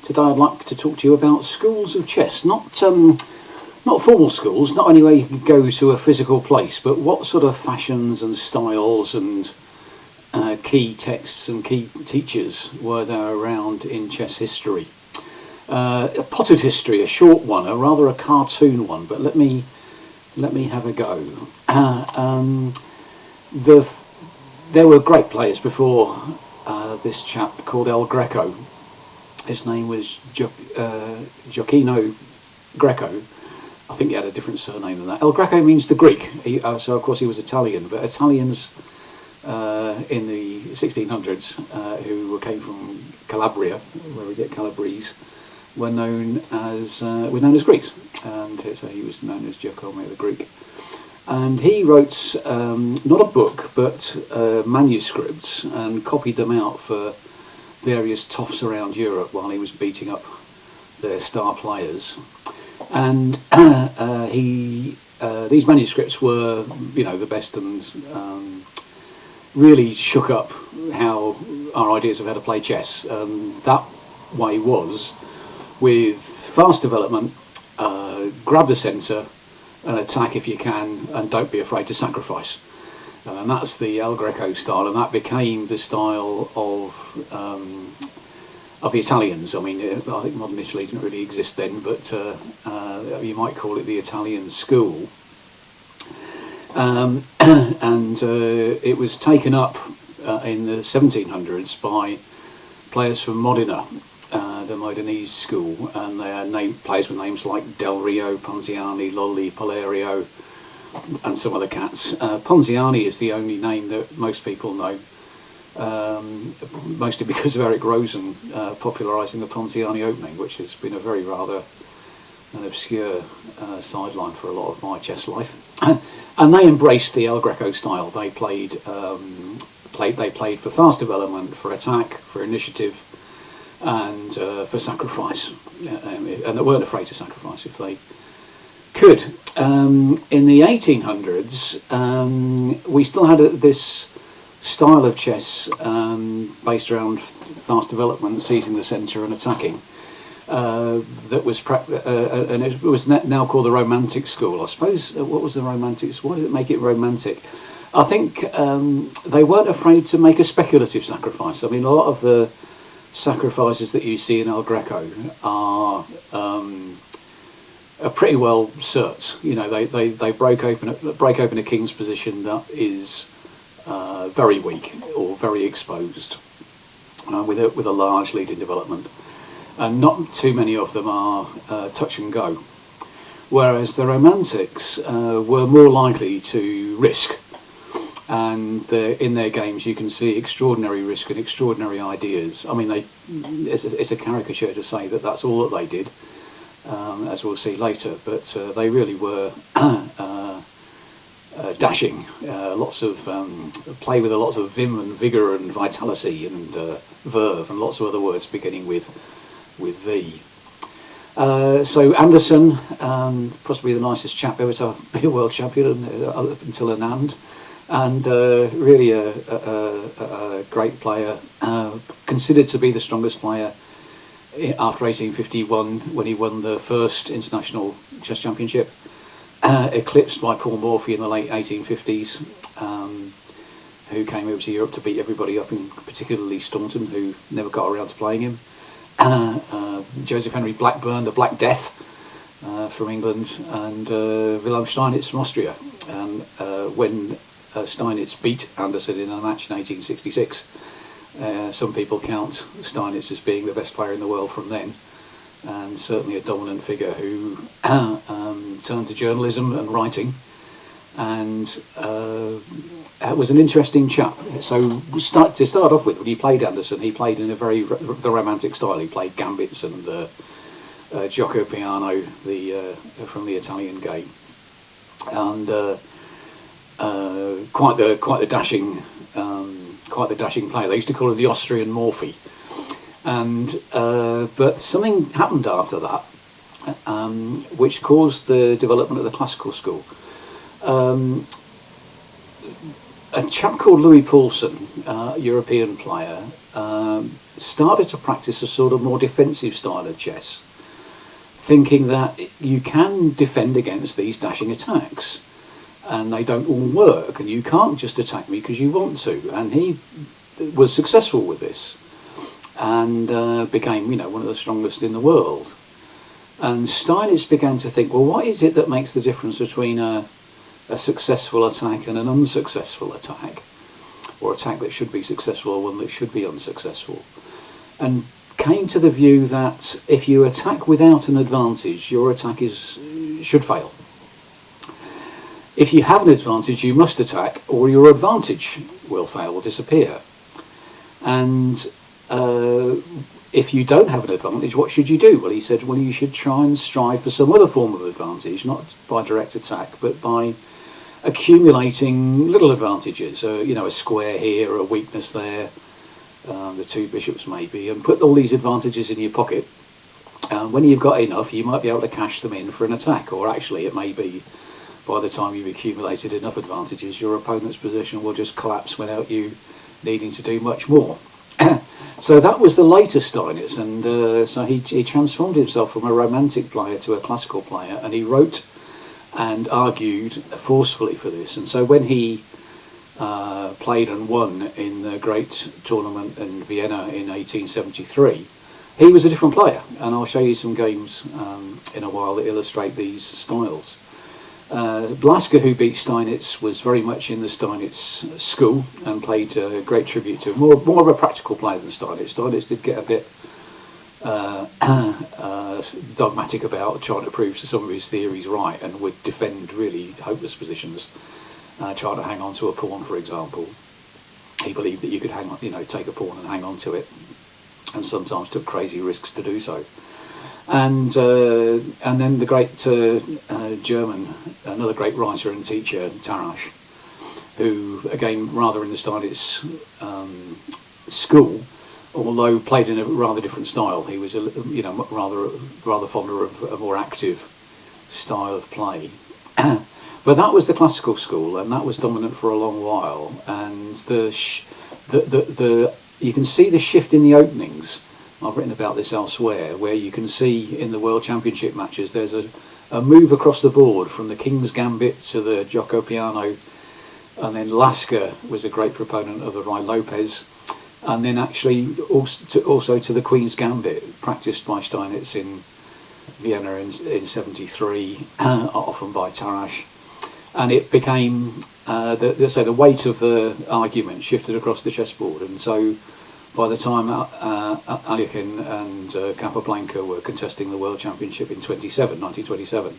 today I'd like to talk to you about schools of chess, not formal schools, not only where you can go to a physical place, but what sort of fashions and styles and key texts and key teachers were there around in chess history. A potted history, a short one, rather a cartoon one, but let me have a go. There were great players before this chap called El Greco. His name was Gioacchino Greco. I think he had a different surname than that. El Greco means the Greek, so of course he was Italian, but Italians in the 1600s who came from Calabria, where we get Calabrese, were known as Greeks, and so he was known as Giacomo the Greek. And he wrote not a book but manuscripts and copied them out for various toffs around Europe while he was beating up their star players. And these manuscripts were, the best, and really shook up how our ideas of how to play chess. That way was with fast development, grab the centre and attack if you can, and don't be afraid to sacrifice. And that's the El Greco style, and that became the style of the Italians. I mean, I think modern Italy didn't really exist then, but you might call it the Italian school. And it was taken up in the 1700s by players from Modena, the Modenese school, and they had players with names like Del Rio, Ponziani, Lolli, Palerio, and some other cats. Ponziani is the only name that most people know, mostly because of Eric Rosen popularising the Ponziani opening, which has been a very rather an obscure sideline for a lot of my chess life. And they embraced the El Greco style. They played for fast development, for attack, for initiative, and for sacrifice. And they weren't afraid to sacrifice if they could. In the 1800s, we still had this style of chess based around fast development, seizing the centre and attacking. That was and it was now called the Romantic school. I suppose. What was the Romantics? Why did it make it romantic? I think they weren't afraid to make a speculative sacrifice. I mean, a lot of the sacrifices that you see in El Greco are pretty well certs. They break open a king's position that is very weak or very exposed, with a large lead in development. And not too many of them are touch and go, whereas the Romantics were more likely to risk, and in their games you can see extraordinary risk and extraordinary ideas. I mean, it's a caricature to say that that's all that they did, as we'll see later, but they really were dashing, lots of play with a lot of vim and vigour and vitality and verve and lots of other words beginning with V. So Anderson, possibly the nicest chap ever to be a world champion up until Anand, and really a great player, considered to be the strongest player after 1851 when he won the first international chess championship, eclipsed by Paul Morphy in the late 1850s, who came over to Europe to beat everybody up, and particularly Staunton, who never got around to playing him. Joseph Henry Blackburn, the Black Death, from England, and Wilhelm Steinitz from Austria. And when Steinitz beat Anderson in a match in 1866, some people count Steinitz as being the best player in the world from then, and certainly a dominant figure who turned to journalism and writing, and was an interesting chap. So to start off with, when he played Anderson, he played in the Romantic style. He played gambits and gioco piano, from the Italian game, and quite the dashing player. They used to call him the Austrian Morphy. And but something happened after that, which caused the development of the classical school. A chap called Louis Poulsen, European player, started to practice a sort of more defensive style of chess, thinking that you can defend against these dashing attacks, and they don't all work, and you can't just attack me because you want to. And he was successful with this, and became, one of the strongest in the world. And Steinitz began to think, well, what is it that makes the difference between a successful attack and an unsuccessful attack, or attack that should be successful or one that should be unsuccessful? And came to the view that if you attack without an advantage, your attack should fail. If you have an advantage, you must attack, or your advantage will fail or disappear. And if you don't have an advantage, what should you do? Well, he said, well, you should try and strive for some other form of advantage, not by direct attack, but by accumulating little advantages. A square here, a weakness there, the two bishops maybe, and put all these advantages in your pocket. When you've got enough, you might be able to cash them in for an attack, or actually it may be by the time you've accumulated enough advantages, your opponent's position will just collapse without you needing to do much more. So that was the later Steinitz, and so he transformed himself from a romantic player to a classical player, and he wrote and argued forcefully for this. And so when he played and won in the great tournament in Vienna in 1873, he was a different player, and I'll show you some games in a while that illustrate these styles. Blasker, who beat Steinitz, was very much in the Steinitz school and paid great tribute to him. More of a practical player than Steinitz. Steinitz did get a bit dogmatic about trying to prove some of his theories right, and would defend really hopeless positions, trying to hang on to a pawn, for example. He believed that you could hang on, take a pawn and hang on to it, and sometimes took crazy risks to do so. And then the great German, another great writer and teacher, Tarrasch, who again rather in the Steinitz school, although played in a rather different style. He was rather fonder of a more active style of play. But that was the classical school, and that was dominant for a long while. And you can see the shift in the openings. I've written about this elsewhere, where you can see in the World Championship matches there's a move across the board from the King's Gambit to the Gioco Piano, and then Lasker was a great proponent of the Ruy Lopez, and then actually also to the Queen's Gambit, practised by Steinitz in Vienna in 73, often by Tarrasch. And it became, the weight of the argument shifted across the chessboard, and so by the time Alekhine and Capablanca were contesting the World Championship in 1927,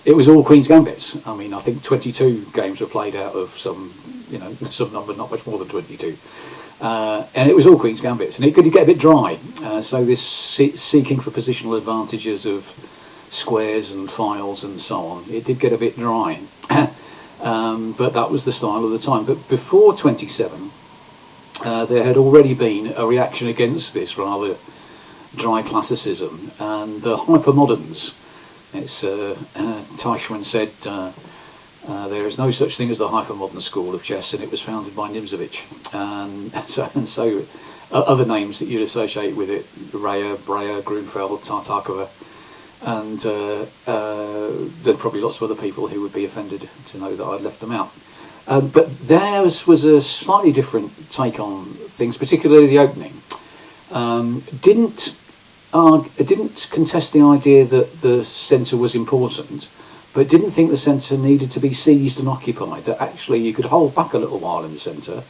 it was all Queen's Gambits. I mean, I think 22 games were played out of some number, not much more than 22. And it was all Queen's Gambits, and it could get a bit dry. So this seeking for positional advantages of squares and files and so on, it did get a bit dry. But that was the style of the time. But before 27, there had already been a reaction against this rather dry classicism, and the hypermoderns. Teichmann said there is no such thing as the hypermodern school of chess, and it was founded by Nimzowitsch. And so other names that you'd associate with it: Reyer, Breyer, Grunfeld, Tartakova, and there are probably lots of other people who would be offended to know that I'd left them out. But theirs was a slightly different take on things, particularly the opening. Didn't contest the idea that the centre was important, but didn't think the centre needed to be seized and occupied, that actually you could hold back a little while in the centre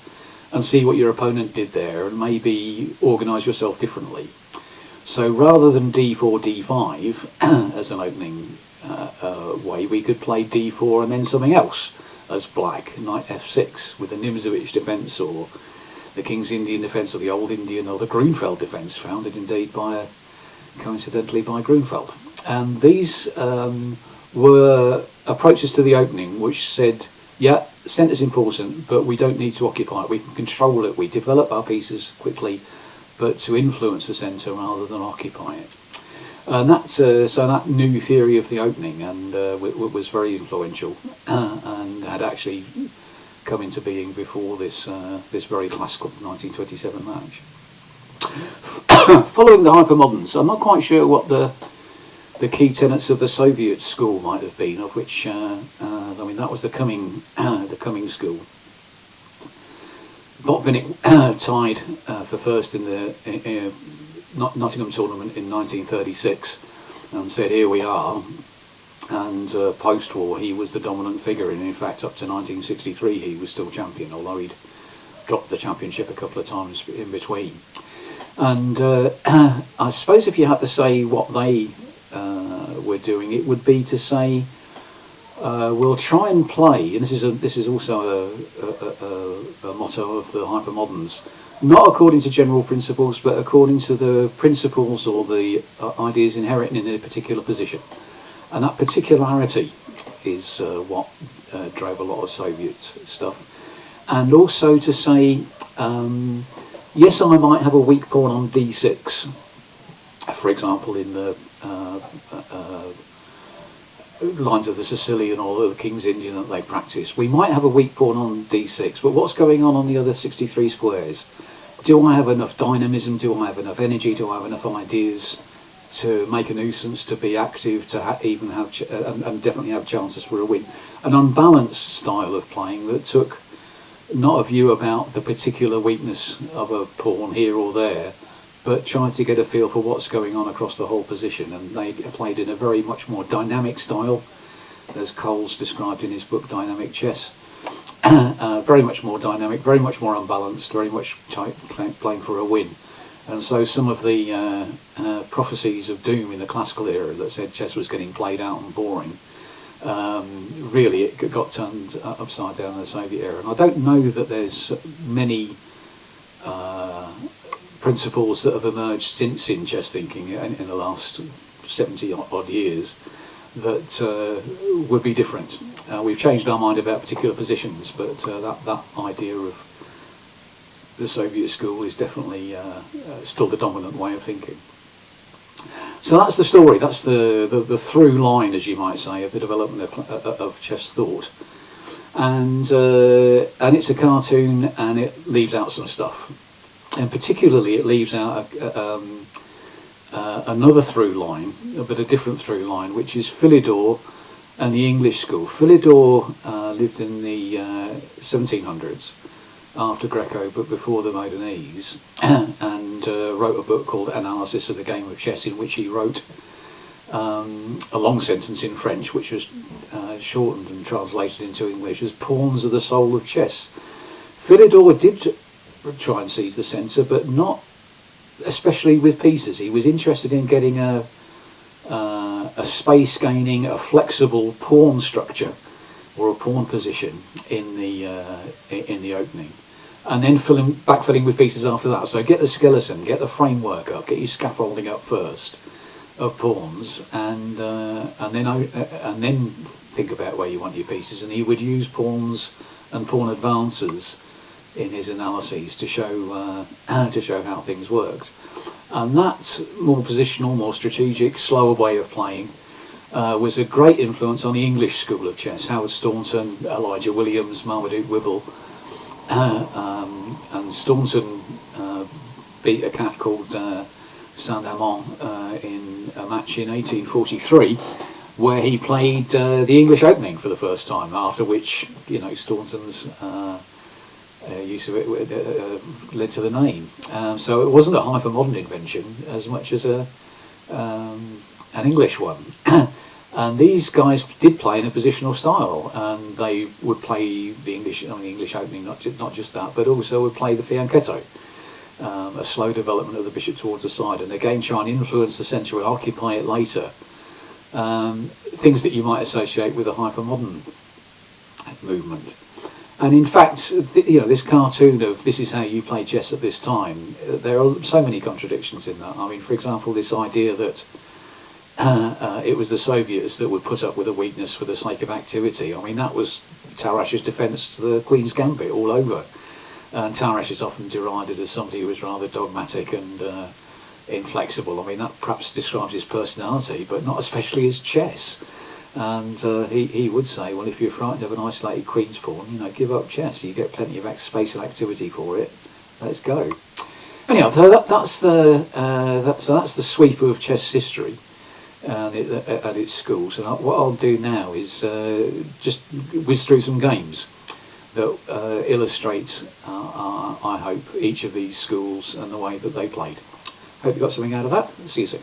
and see what your opponent did there and maybe organise yourself differently. So rather than d4, d5 as an opening way, we could play d4 and then something else as black, knight f6 with the Nimzowitsch defence, or the King's Indian defence, or the Old Indian, or the Grunfeld defence, founded indeed coincidentally by Grunfeld. And these were approaches to the opening which said, yeah, centre's important, but we don't need to occupy it, we can control it, we develop our pieces quickly, but to influence the centre rather than occupy it. And that's so that new theory of the opening, and was very influential, and had actually come into being before this very classical 1927 match. Following the hypermoderns, I'm not quite sure what the key tenets of the Soviet school might have been, of which I mean that was the coming school. Botvinnik tied for first in the Nottingham tournament in 1936 and said, "Here we are." And post-war, he was the dominant figure, and in fact, up to 1963, he was still champion, although he'd dropped the championship a couple of times in between. And I suppose if you had to say what they were doing, it would be to say, we'll try and play, and this is also a motto of the hypermoderns, not according to general principles, but according to the principles or the ideas inherent in a particular position. And that particularity is what drove a lot of Soviet stuff. And also to say, yes, I might have a weak pawn on d6, for example, in the lines of the Sicilian or the King's Indian that they practice. We might have a weak pawn on d6, but what's going on the other 63 squares? Do I have enough dynamism? Do I have enough energy? Do I have enough ideas to make a nuisance, to be active, to even have and definitely have chances for a win? An unbalanced style of playing that took not a view about the particular weakness of a pawn here or there, but tried to get a feel for what's going on across the whole position. And they played in a very much more dynamic style, as Coles described in his book Dynamic Chess. Very much more dynamic, very much more unbalanced, very much playing for a win. And so some of the prophecies of doom in the classical era that said chess was getting played out and boring, really it got turned upside down in the Soviet era. And I don't know that there's many principles that have emerged since in chess thinking in the last 70 odd years that would be different. We've changed our mind about particular positions, but that idea of the Soviet school is definitely still the dominant way of thinking. So that's the story. That's the through line, as you might say, of the development of chess thought. And it's a cartoon, and it leaves out some stuff. And particularly, it leaves out another through line, but a different through line, which is Philidor and the English school. Philidor lived in the 1700s. After Greco, but before the Modenese, and wrote a book called Analysis of the Game of Chess, in which he wrote a long sentence in French, which was shortened and translated into English as Pawns of the Soul of Chess. Philidor did try and seize the centre, but not especially with pieces. He was interested in getting a space gaining, a flexible pawn structure or a pawn position in the opening, and then backfilling with pieces after that. So get the skeleton, get the framework up, get your scaffolding up first of pawns, and then think about where you want your pieces. And he would use pawns and pawn advances in his analyses to show how things worked. And that more positional, more strategic, slower way of playing was a great influence on the English school of chess. Howard Staunton, Elijah Williams, Marmaduke Whipple, and Staunton beat a cat called Saint-Amand in a match in 1843, where he played the English opening for the first time. After which, Staunton's use of it led to the name. So it wasn't a hypermodern invention as much as an English one. And these guys did play in a positional style, and they would play the English opening, not just that, but also would play the fianchetto, a slow development of the bishop towards the side, and again try and influence the centre and occupy it later. Things that you might associate with a hypermodern movement. And in fact, this cartoon of this is how you play chess at this time, there are so many contradictions in that. I mean, for example, this idea that it was the Soviets that would put up with a weakness for the sake of activity. I mean, that was Tarash's defence to the Queen's Gambit all over. And Tarash is often derided as somebody who was rather dogmatic and inflexible. I mean, that perhaps describes his personality, but not especially his chess. And he would say, well, if you're frightened of an isolated queen's pawn, give up chess. You get plenty of space and activity for it. Let's go. Anyhow, so that's the sweep of chess history at its schools. And what I'll do now is just whiz through some games that illustrate, I hope, each of these schools and the way that they played. Hope you got something out of that. See you soon.